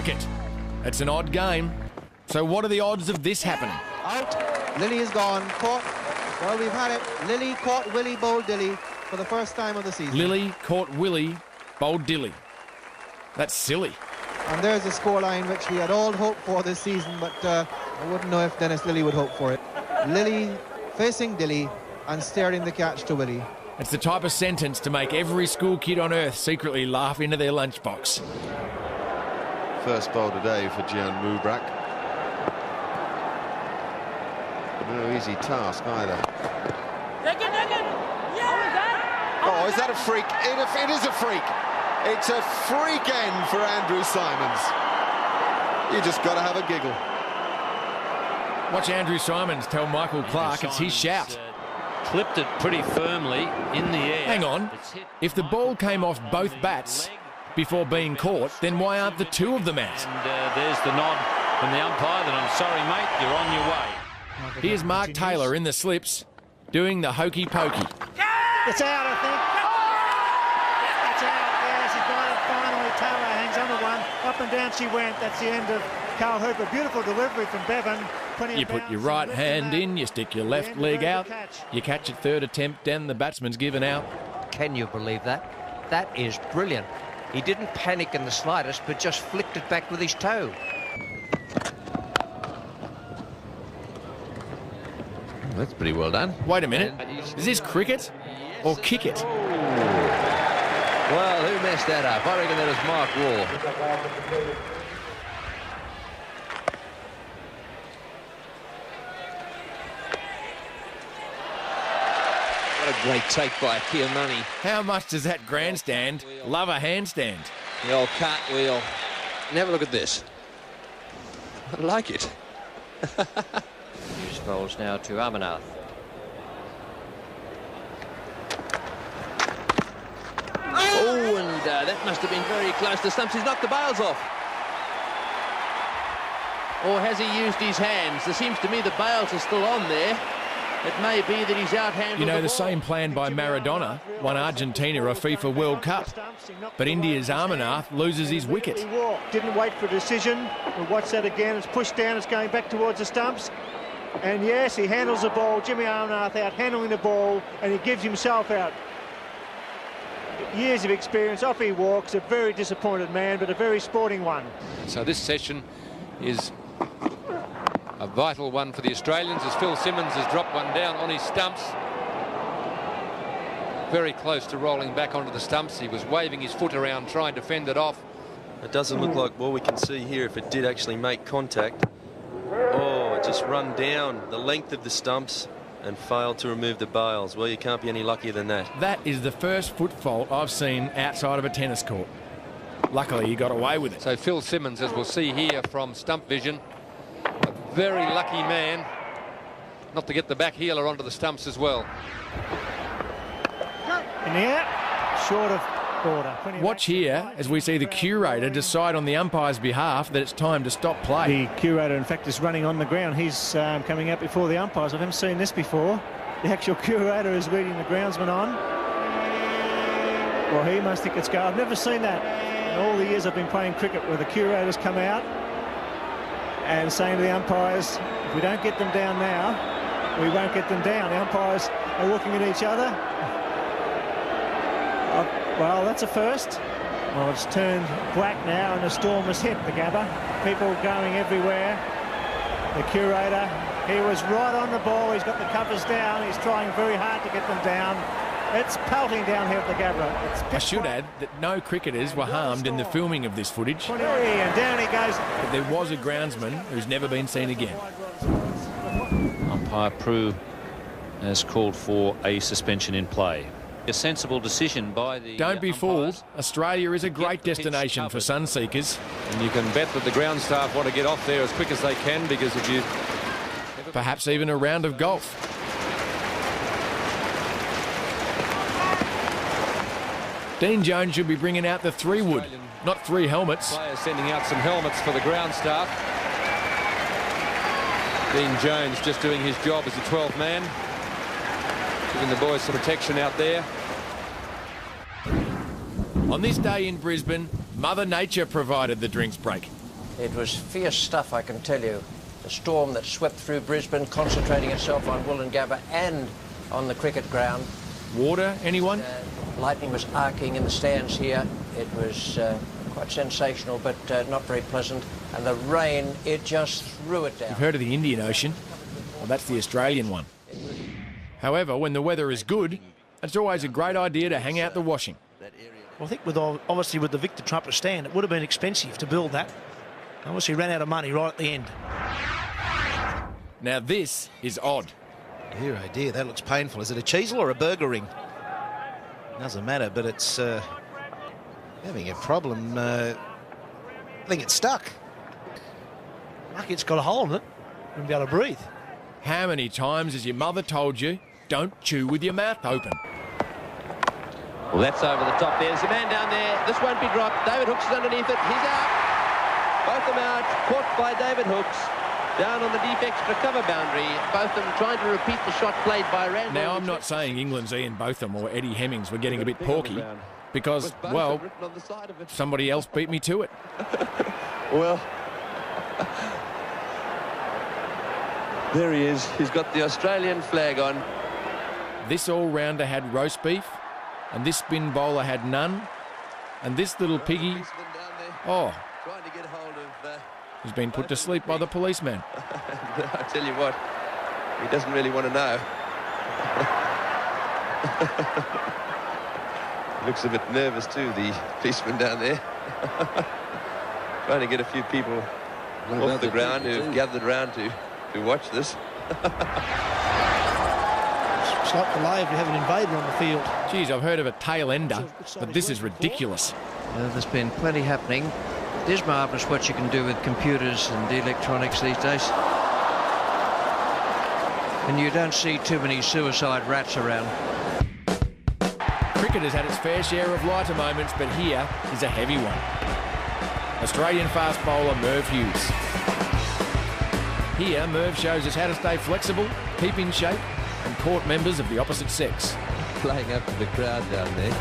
cricket. It's an odd game. So what are the odds of this happening? Out. Lily is gone. Caught. Well, we've had it. Lily caught Willie, bowled Dilly for the first time of the season. Lily caught Willie, bowled Dilly. That's silly. And there's a scoreline which we had all hoped for this season, but I wouldn't know if Dennis Lilly would hope for it. Lily facing Dilly and steering the catch to Willie. It's the type of sentence to make every school kid on earth secretly laugh into their lunchbox. First bowl today for Gian Mubrak. No easy task either. Oh, is that a freak? It is a freak. It's a freak end for Andrew Simons. You just got to have a giggle. Watch Andrew Simons tell Michael Clark it's his shout. Clipped it pretty firmly in the air. Hang on. If the ball came off both bats before being caught, then why aren't the two of them out? And there's the nod from the umpire that I'm sorry, mate, you're on your way. Here's Mark Taylor in the slips doing the hokey pokey. It's out, I think. It's out. Yes, he's got it finally. Taylor hangs on to one. Up and down she went. That's the end of Carl Hooper. Beautiful delivery from Bevan. You put your right hand in, you stick your left leg out, you catch it third attempt, then the batsman's given out. Can you believe that? That is brilliant. He didn't panic in the slightest, but just flicked it back with his toe. That's pretty well done. Wait a minute. Is this cricket or kick it? Well, who messed that up? I reckon that was Mark Wall. What a great take by Kiamani. How much does that grandstand love a handstand? The old cartwheel. And have a look at this. I like it. Hughes bowls now to Amarnath. Oh, and that must have been very close to stumps. He's knocked the bails off. Or has he used his hands? There seems to me the bails are still on there. It may be that he's out-handled. You know, the ball. same plan by Maradona won Argentina a FIFA World Cup. But India's Amarnath loses his wicket. Didn't wait for a decision. We'll watch that again. It's pushed down. It's going back towards the stumps. And yes, he handles the ball. Jimmy Amarnath out handling the ball, and he gives himself out. Years of experience. Off he walks. A very disappointed man, but a very sporting one. So this session is a vital one for the Australians as Phil Simmons has dropped one down on his stumps. Very close to rolling back onto the stumps. He was waving his foot around trying to fend it off. It doesn't look like, well, we can see here if it did actually make contact. Oh, it just run down the length of the stumps and failed to remove the bails. Well, you can't be any luckier than that. That is the first foot fault I've seen outside of a tennis court. Luckily, he got away with it. So Phil Simmons, as we'll see here from stump vision, a very lucky man not to get the back heeler onto the stumps as well. In the air, short of border. Watch here as we see the curator decide on the umpire's behalf that it's time to stop play. The curator, in fact, is running on the ground. He's coming out before the umpires. I haven't seen this before. The actual curator is leading the groundsman on. Well, he must think it's go. I've never seen that in all the years I've been playing cricket, where the curators come out and saying to the umpires, if we don't get them down now, we won't get them down. The umpires are looking at each other. Well, that's a first. Well, it's turned black now and a storm has hit the Gabba. People going everywhere. The curator, he was right on the ball. He's got the covers down. He's trying very hard to get them down. It's pelting down here at the Gabba. I should add that no cricketers were harmed in the filming of this footage. And down he goes. But there was a groundsman who's never been seen again. Umpire Prue has called for a suspension in play. A sensible decision by the Don't be fooled. Australia is a great destination for sun seekers. And you can bet that the ground staff want to get off there as quick as they can, because if you... Perhaps even a round of golf. Dean Jones should be bringing out the 3-wood, not 3 helmets. Players sending out some helmets for the ground staff. Dean Jones just doing his job as a 12th man, giving the boys some protection out there. On this day in Brisbane, Mother Nature provided the drinks break. It was fierce stuff, I can tell you. The storm that swept through Brisbane, concentrating itself on Wollongabba and on the cricket ground. Water, anyone? Lightning was arcing in the stands here. It was quite sensational, but not very pleasant. And the rain, it just threw it down. You've heard of the Indian Ocean? Well, that's the Australian one. However, when the weather is good, it's always a great idea to hang out the washing. Well, I think obviously with the Victor Trumper stand, it would have been expensive to build that. Obviously ran out of money right at the end. Now this is odd. Dear, oh dear, that looks painful. Is it a cheesel or a burger ring? Doesn't matter, but it's having a problem. I think it's stuck. Lucky it's got a hole in it. Wouldn't be able to breathe. How many times has your mother told you, don't chew with your mouth open? Well, that's over the top. There's a man down there. This won't be dropped. David Hooks is underneath it. He's out. Both of them out. Caught by David Hooks. Down on the deep extra cover boundary. Both of them trying to repeat the shot played by Randall. Now, I'm not saying England's Ian Botham or Eddie Hemmings were getting a bit porky because, well, somebody else beat me to it. Well, there he is. He's got the Australian flag on. This all-rounder had roast beef, and this spin bowler had none, and this little piggy, oh, he's been put to sleep by the policeman. I tell you what, he doesn't really want to know. Looks a bit nervous too, the policeman down there. Trying to get a few people off the ground who've gathered around to watch this. It's like the lay if you have an invader on the field. Geez, I've heard of a tail ender, but this is ridiculous. There's been plenty happening. It is marvellous what you can do with computers and electronics these days. And you don't see too many suicide rats around. Cricket has had its fair share of lighter moments, but here is a heavy one. Australian fast bowler Merv Hughes. Here, Merv shows us how to stay flexible, keep in shape, and court members of the opposite sex. Playing up to the crowd down there.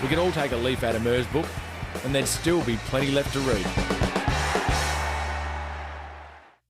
We could all take a leaf out of Merv's book, and there'd still be plenty left to read.